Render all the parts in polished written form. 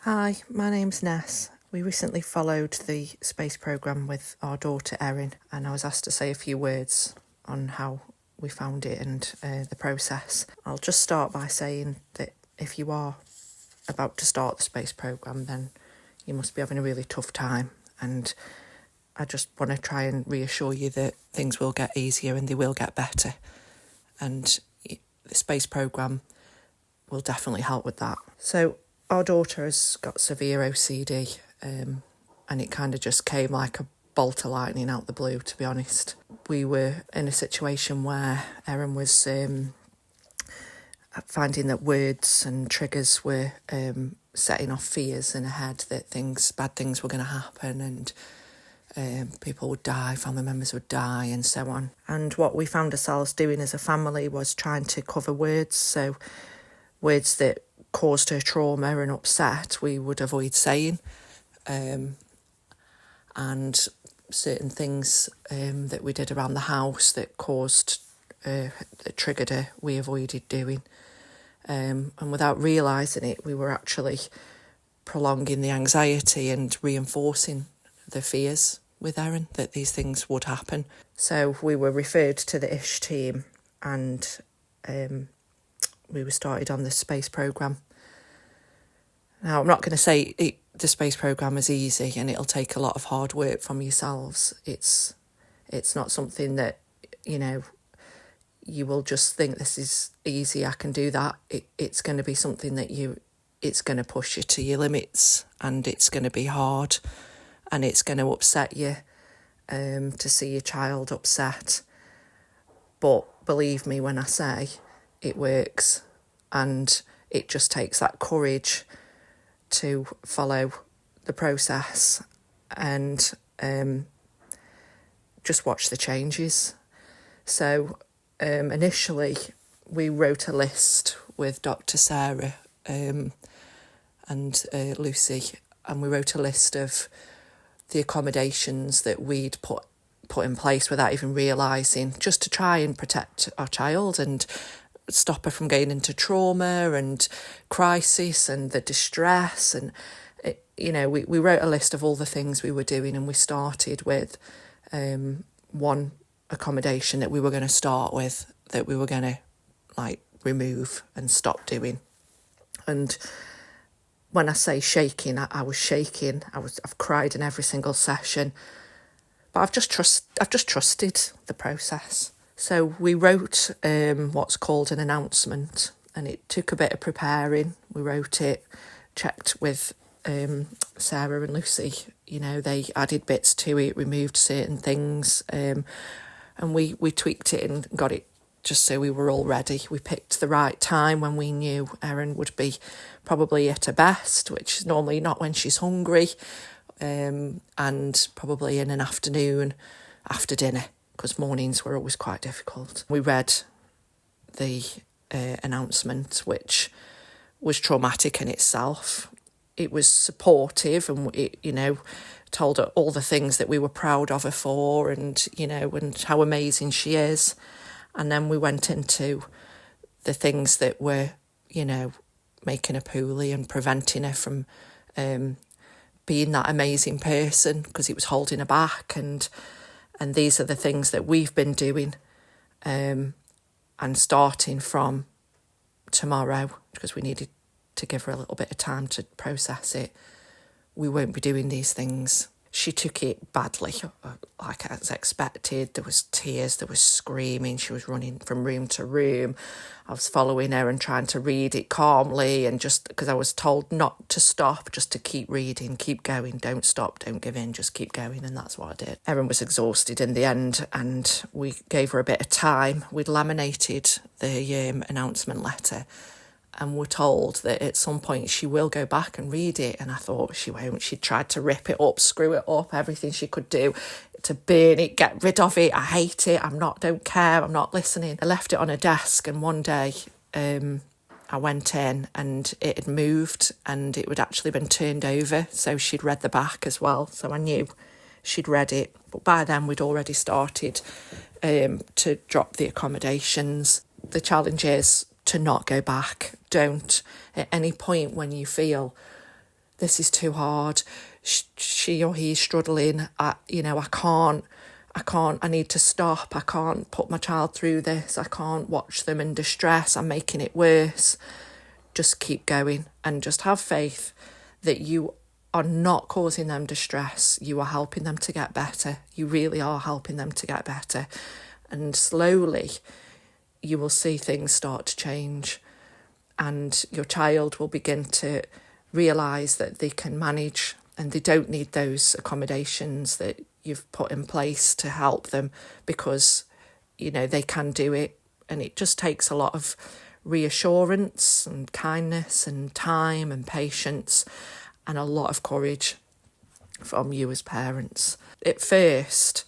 Hi, my name's Ness. We recently followed the SPACE programme with our daughter Erin, and I was asked to say a few words on how we found it and the process. I'll just start by saying that if you are about to start the SPACE programme, then you must be having a really tough time, and I just want to try and reassure you that things will get easier and they will get better, and the SPACE programme will definitely help with that. So our daughter has got severe OCD, and it kind of just came like a bolt of lightning out the blue, to be honest. We were in a situation where Erin was finding that words and triggers were setting off fears in her head that bad things were going to happen, and people would die, family members would die, and so on. And what we found ourselves doing as a family was trying to cover words, so words that caused her trauma and upset we would avoid saying, and certain things that we did around the house that triggered her we avoided doing, and without realising it we were actually prolonging the anxiety and reinforcing the fears with Erin that these things would happen. So we were referred to the ISH team, and we were started on the SPACE programme. Now, I'm not going to say the SPACE programme is easy and it'll take a lot of hard work from yourselves. It's not something that, you will just think this is easy, I can do that. It's going to be something that it's going to push you to your limits, and it's going to be hard, and it's going to upset you to see your child upset. But believe me when I say it works, and it just takes that courage to follow the process and just watch the changes. So initially we wrote a list with Dr. Sarah and Lucy, and we wrote a list of the accommodations that we'd put in place without even realising, just to try and protect our child and stop her from getting into trauma and crisis and the distress. And we wrote a list of all the things we were doing, and we started with one accommodation that we were going to start with, that we were going to remove and stop doing. And when I say shaking, I was shaking. I've cried in every single session, but I've just trusted the process. So we wrote what's called an announcement, and it took a bit of preparing. We wrote it, checked with Sarah and Lucy. They added bits to it, removed certain things, and we tweaked it and got it just so we were all ready. We picked the right time when we knew Erin would be probably at her best, which is normally not when she's hungry, and probably in an afternoon after dinner, because mornings were always quite difficult. We read the announcement, which was traumatic in itself. It was supportive, and it, told her all the things that we were proud of her for, and and how amazing she is. And then we went into the things that were, making her poorly and preventing her from being that amazing person, because it was holding her back. And these are the things that we've been doing, and starting from tomorrow, because we needed to give her a little bit of time to process it, we won't be doing these things. She took it badly, like as expected. There was tears, there was screaming, she was running from room to room. I was following her and trying to read it calmly, and just because I was told not to stop, just to keep reading, keep going, don't stop, don't give in, just keep going, and that's what I did. Erin was exhausted in the end, and we gave her a bit of time. We'd laminated the announcement letter, and we're told that at some point she will go back and read it, and I thought she won't. She tried to rip it up, screw it up, everything she could do to burn it, get rid of it. I hate it, don't care, I'm not listening. I left it on her desk, and one day I went in and it had moved, and it had actually been turned over, so she'd read the back as well, so I knew she'd read it. But by then we'd already started to drop the accommodations. The challenge is to not go back. Don't, at any point when you feel this is too hard, she or he is struggling, I can't, I need to stop, I can't put my child through this, I can't watch them in distress, I'm making it worse. Just keep going and just have faith that you are not causing them distress. You are helping them to get better. You really are helping them to get better. And slowly you will see things start to change, and your child will begin to realise that they can manage and they don't need those accommodations that you've put in place to help them, because, they can do it. And it just takes a lot of reassurance and kindness and time and patience and a lot of courage from you as parents. At first,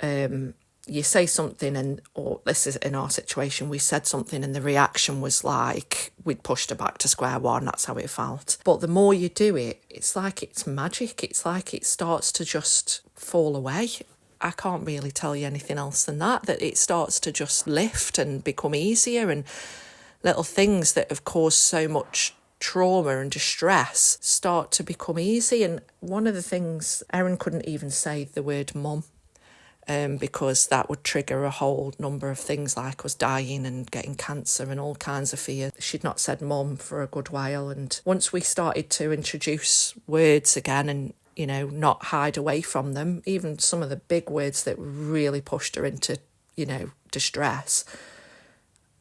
you say something or this is in our situation, we said something and the reaction was like we'd pushed her back to square one. That's how it felt. But the more you do it, it's like it's magic. It's like it starts to just fall away. I can't really tell you anything else than that it starts to just lift and become easier, and little things that have caused so much trauma and distress start to become easy. And one of the things, Erin couldn't even say the word mum, because that would trigger a whole number of things like us dying and getting cancer and all kinds of fear. She'd not said mum for a good while. And once we started to introduce words again and, not hide away from them, even some of the big words that really pushed her into, distress,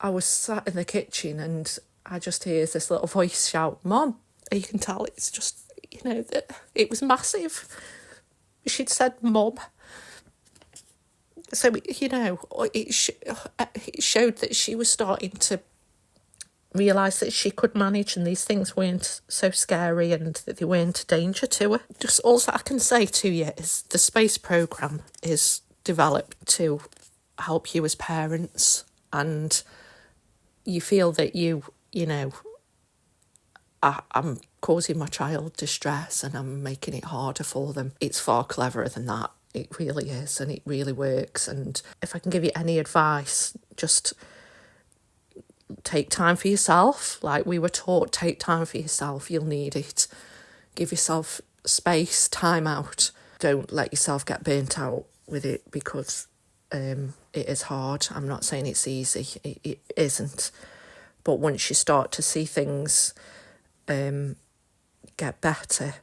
I was sat in the kitchen and I just hear this little voice shout, "Mom." And you can tell it's just, it was massive. She'd said mum. So, it showed that she was starting to realise that she could manage and these things weren't so scary and that they weren't a danger to her. Just all I can say to you is the SPACE programme is developed to help you as parents, and you feel that I'm causing my child distress and I'm making it harder for them. It's far cleverer than that. It really is, and it really works. And if I can give you any advice, just take time for yourself. Like we were taught, take time for yourself. You'll need it. Give yourself space, time out. Don't let yourself get burnt out with it, because it is hard. I'm not saying it's easy. It isn't. But once you start to see things get better,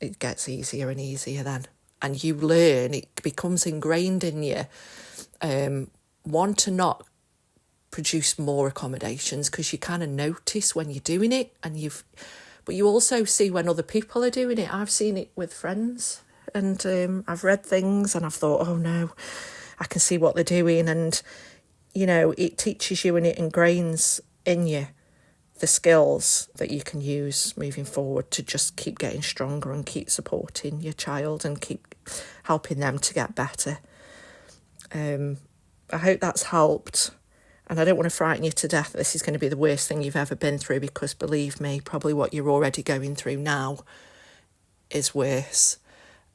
it gets easier and easier then. And you learn, it becomes ingrained in you, one, to not produce more accommodations, because you kind of notice when you're doing it, but you also see when other people are doing it. I've seen it with friends, and I've read things and I've thought, oh no, I can see what they're doing. And, it teaches you and it ingrains in you the skills that you can use moving forward to just keep getting stronger and keep supporting your child and keep helping them to get better. I hope that's helped. And I don't want to frighten you to death. This is going to be the worst thing you've ever been through, because believe me, probably what you're already going through now is worse.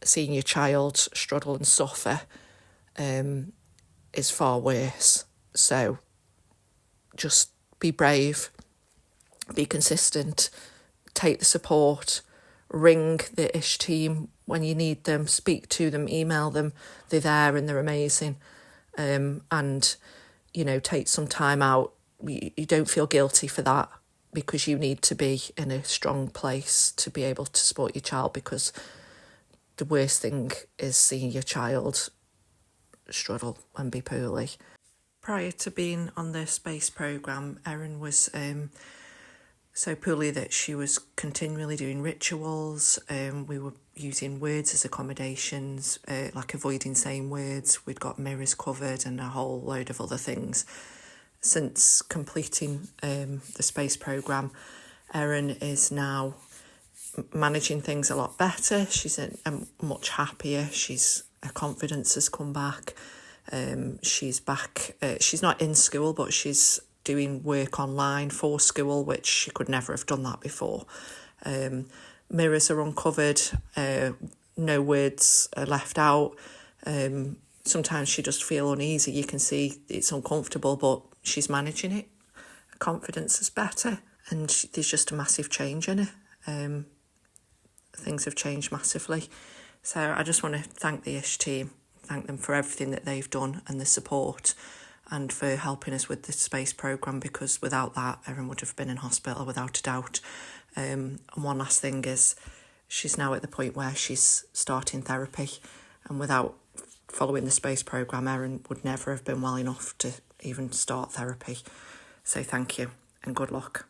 Seeing your child struggle and suffer is far worse. So just be brave, be consistent, take the support, ring the ISH team when you need them, speak to them, email them. They're there and they're amazing. And, take some time out. You don't feel guilty for that, because you need to be in a strong place to be able to support your child, because the worst thing is seeing your child struggle and be poorly. Prior to being on the SPACE programme, Erin was so poorly that she was continually doing rituals. We were using words as accommodations, like avoiding saying words. We'd got mirrors covered and a whole load of other things. Since completing the SPACE programme, Erin is now managing things a lot better. She's much happier. Her confidence has come back. She's back. She's not in school, but she's doing work online for school, which she could never have done that before. Mirrors are uncovered. No words are left out. Sometimes she does feel uneasy. You can see it's uncomfortable, but she's managing it. Her confidence is better, and there's just a massive change in her. things have changed massively. So I just want to thank the ISH team, thank them for everything that they've done and the support, and for helping us with the SPACE programme, because without that, Erin would have been in hospital without a doubt. And one last thing is, she's now at the point where she's starting therapy, and without following the SPACE programme, Erin would never have been well enough to even start therapy. So thank you and good luck.